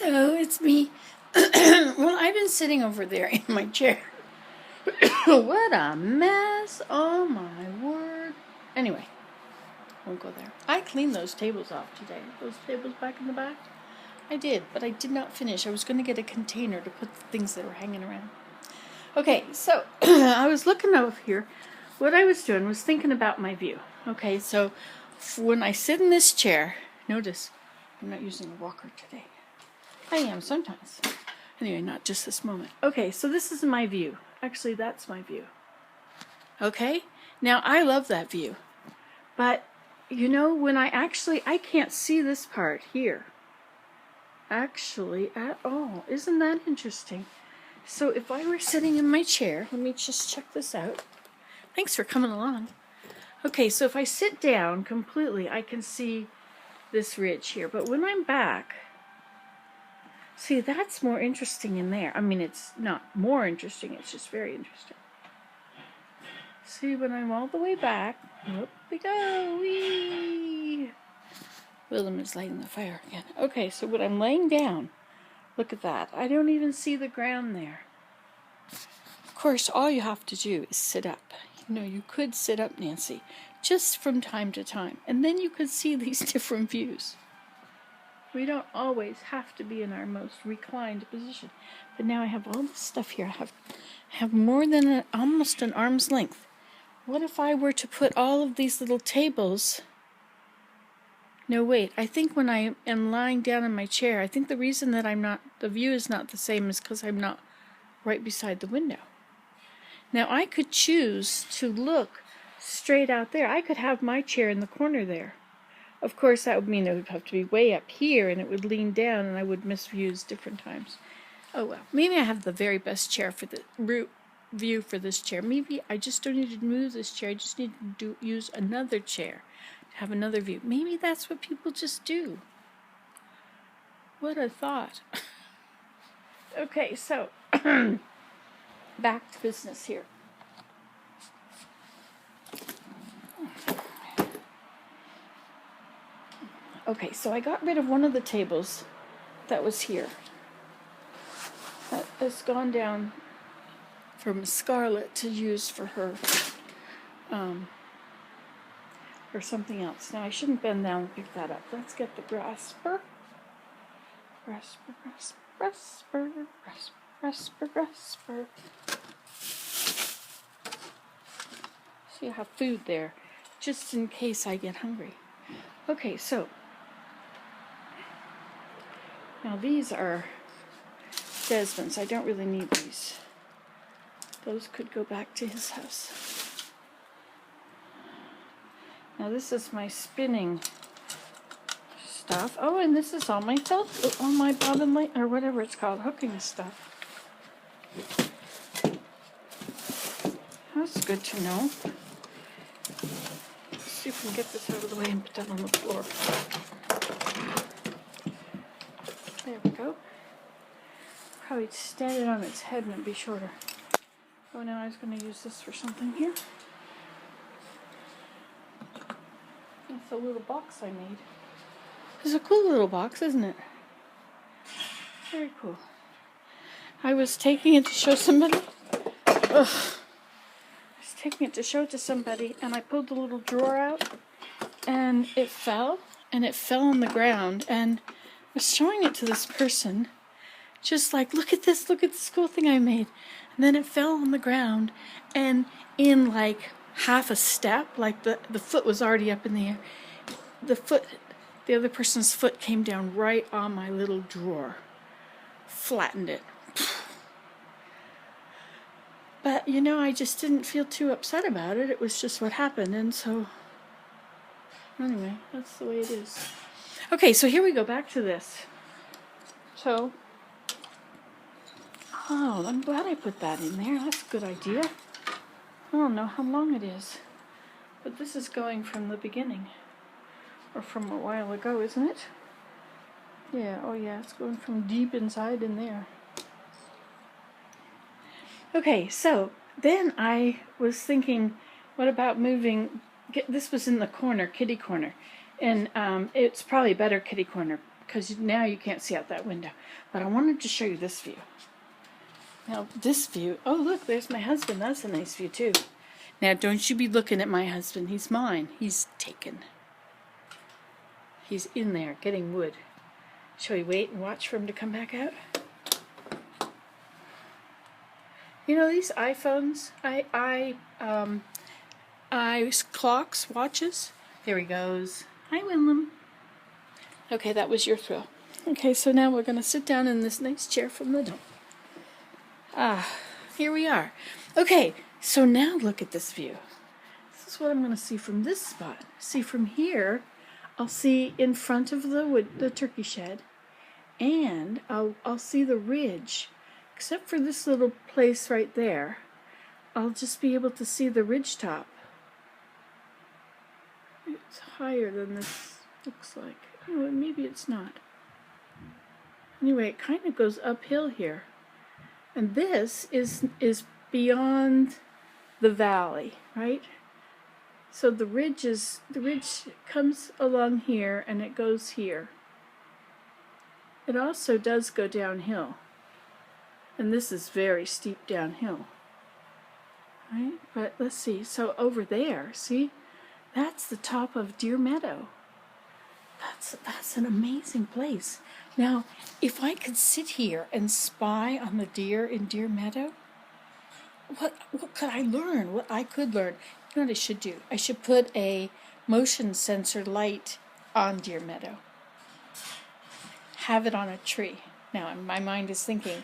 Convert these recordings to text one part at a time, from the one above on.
Hello, it's me. Well, I've been sitting over there in my chair. What a mess. Oh my word. Anyway, won't go there. I cleaned those tables off today. Those tables back in the back. I did, but I did not finish. I was going to get a container to put the things that were hanging around. Okay, so I was looking over here. What I was doing was thinking about my view. Okay, so when I sit in this chair, notice I'm not using a walker today. I am sometimes. Anyway, not just this moment. Okay, so this is my view. Actually, that's my view. Okay? Now, I love that view. But, you know, when I can't see this part here. Actually, at all. Isn't that interesting? So if I were sitting in my chair, let me just check this out. Thanks for coming along. Okay, so if I sit down completely, I can see this ridge here. But when I'm back, see, that's more interesting in there. I mean, it's not more interesting, it's just very interesting. See, when I'm all the way back, up we go, whee! Willem is lighting the fire again. Okay, so when I'm laying down, look at that. I don't even see the ground there. Of course, all you have to do is sit up. You know, you could sit up, Nancy, just from time to time, and then you could see these different views. We don't always have to be in our most reclined position. But now I have all this stuff here. I have more than almost an arm's length. What if I were to put all of these little tables? No, wait. I think when I am lying down in my chair, I think the reason that the view is not the same is because I'm not right beside the window. Now I could choose to look straight out there. I could have my chair in the corner there. Of course, that would mean it would have to be way up here, and it would lean down, and I would miss views different times. Oh, well. Maybe I have the very best chair for the view for this chair. Maybe I just don't need to move this chair. I just need to use another chair to have another view. Maybe that's what people just do. What a thought. Okay, so back to business here. Okay, so I got rid of one of the tables that was here. That has gone down from Scarlett to use for her, or something else. Now I shouldn't bend down and pick that up. Let's get the grasper. Grasper. So you have food there, just in case I get hungry. Okay, so now these are Desmond's. I don't really need these. Those could go back to his house. Now this is my spinning stuff. Oh, and this is all my all my bobbin light, or whatever it's called, hooking stuff. That's good to know. Let's see if we can get this out of the way and put that on the floor. There we go. Probably stand it on its head and it'd be shorter. Oh, now I was going to use this for something here. It's a little box I made. It's a cool little box, isn't it? Very cool. I was taking it to show somebody. Ugh. I was taking it to show to somebody, and I pulled the little drawer out, and it fell on the ground, and I was showing it to this person, just like, look at this cool thing I made. And then it fell on the ground, and in like half a step, like the foot was already up in the air, the other person's foot came down right on my little drawer, flattened it. But, you know, I just didn't feel too upset about it. It was just what happened, and so, anyway, that's the way it is. Okay, so here we go, back to this. So, oh, I'm glad I put that in there. That's a good idea. I don't know how long it is, but this is going from the beginning, or from a while ago, isn't it? Yeah, oh yeah, it's going from deep inside in there. Okay, so then I was thinking, what about moving? This was in the corner, kitty corner, and it's probably better kitty corner because now you can't see out that window. But I wanted to show you this view. Now, this view, oh look, there's my husband. That's a nice view too. Now, don't you be looking at my husband. He's mine. He's taken. He's in there getting wood. Shall we wait and watch for him to come back out? You know, these iPhones, clocks, watches. There he goes. Hi, Winlam. Okay, that was your thrill. Okay, so now we're going to sit down in this nice chair from the dome. Here we are. Okay, so now look at this view. This is what I'm going to see from this spot. See, from here, I'll see in front of the turkey shed, and I'll see the ridge. Except for this little place right there, I'll just be able to see the ridge top. It's higher than this looks like. Oh, maybe it's not. Anyway, it kind of goes uphill here. And this is beyond the valley, right? So the ridge comes along here and it goes here. It also does go downhill. And this is very steep downhill, right? But let's see. So over there, see, that's the top of Deer Meadow. That's an amazing place. Now, if I could sit here and spy on the deer in Deer Meadow, what could I learn? What I could learn? You know what I should do? I should put a motion sensor light on Deer Meadow. Have it on a tree. Now, my mind is thinking,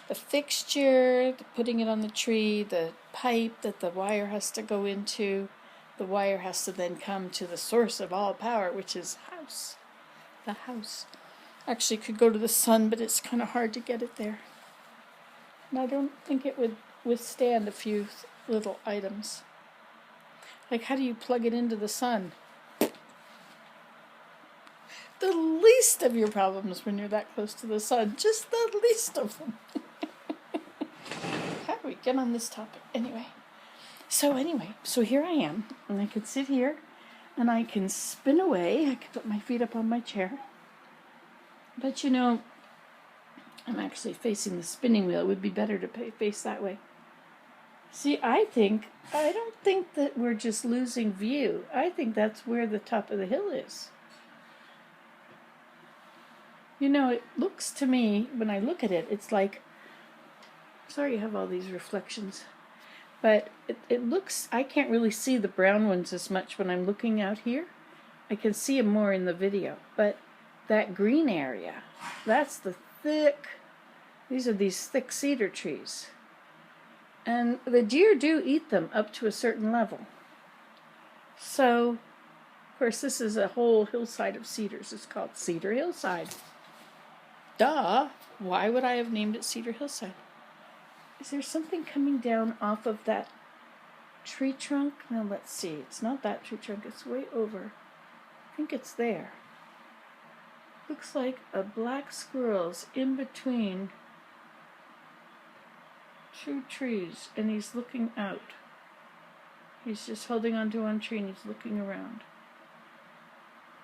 the fixture, putting it on the tree, the pipe that the wire has to go into, the wire has to then come to the source of all power, which is house. The house. Actually, it could go to the sun, but it's kind of hard to get it there. And I don't think it would withstand a few little items. Like, how do you plug it into the sun? The least of your problems when you're that close to the sun. Just the least of them. How do we get on this topic? So here I am, and I can sit here, and I can spin away. I can put my feet up on my chair. But you know, I'm actually facing the spinning wheel. It would be better to face that way. See, I don't think that we're just losing view. I think that's where the top of the hill is. You know, it looks to me, when I look at it, it's like, sorry you have all these reflections, but it looks, I can't really see the brown ones as much when I'm looking out here. I can see them more in the video, but that green area, that's the thick, these are these thick cedar trees. And the deer do eat them up to a certain level. So, of course, this is a whole hillside of cedars. It's called Cedar Hillside. Duh! Why would I have named it Cedar Hillside? Is there something coming down off of that tree trunk? Now let's see. It's not that tree trunk. It's way over. I think it's there. Looks like a black squirrel's in between two trees, and he's looking out. He's just holding onto one tree and he's looking around.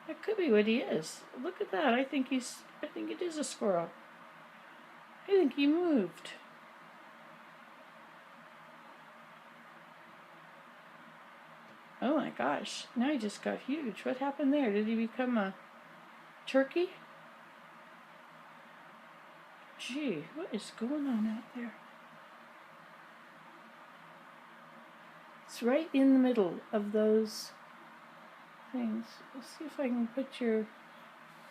That could be what he is. Look at that. I think it is a squirrel. I think he moved. Oh my gosh. Now he just got huge. What happened there? Did he become a turkey? Gee, what is going on out there? It's right in the middle of those things. Let's see if I can put your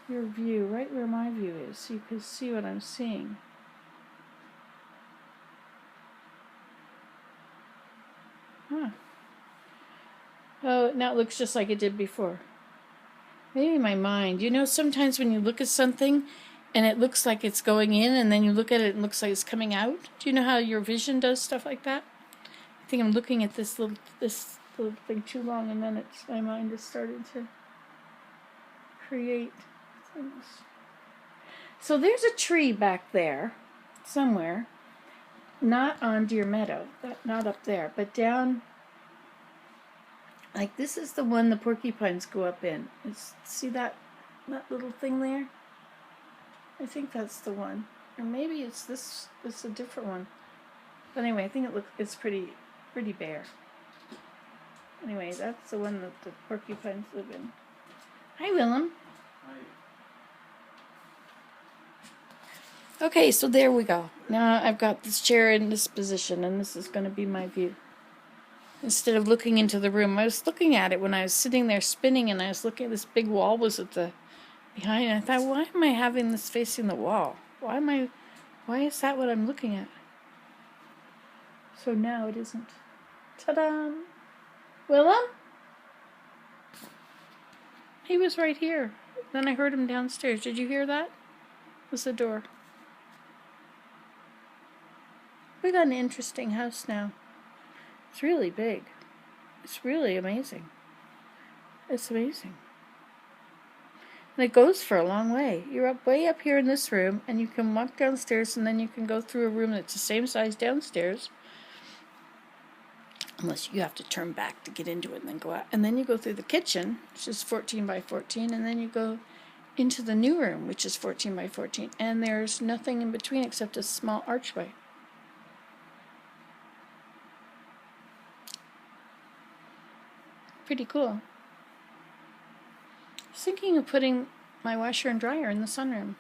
view right where my view is so you can see what I'm seeing. Huh. Oh, now it looks just like it did before. Maybe my mind. You know, sometimes when you look at something and it looks like it's going in and then you look at it and it looks like it's coming out. Do you know how your vision does stuff like that? I think I'm looking at this little thing too long, and then my mind has started to create things. So there's a tree back there somewhere, not on Deer Meadow, not up there, but down. Like this is the one the porcupines go up in. See that little thing there? I think that's the one. Or maybe it's this, it's a different one. But anyway, I think it's pretty bare. Anyway, that's the one that the porcupines live in. Hi, Willem. Hi. Okay, so there we go. Now I've got this chair in this position, and this is going to be my view. Instead of looking into the room, I was looking at it when I was sitting there spinning, and I was looking at this big wall was at the behind, and I thought, why am I having this facing the wall? Why is that what I'm looking at? So now it isn't. Ta-da! Willem? He was right here. Then I heard him downstairs. Did you hear that? It was the door. We got an interesting house now. It's really big. It's really amazing. It's amazing. And it goes for a long way. You're way up here in this room, and you can walk downstairs, and then you can go through a room that's the same size downstairs. Unless you have to turn back to get into it and then go out. And then you go through the kitchen, which is 14 by 14, and then you go into the new room, which is 14 by 14. And there's nothing in between except a small archway. Pretty cool. I was thinking of putting my washer and dryer in the sunroom.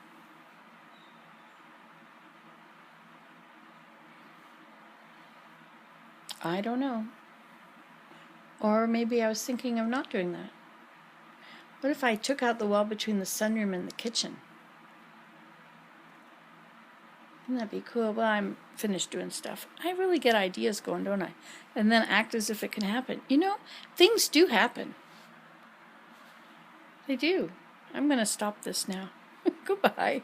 I don't know. Or maybe I was thinking of not doing that. What if I took out the wall between the sunroom and the kitchen? Wouldn't that be cool? Well, I'm finished doing stuff. I really get ideas going, don't I? And then act as if it can happen. You know, things do happen. They do. I'm going to stop this now. Goodbye.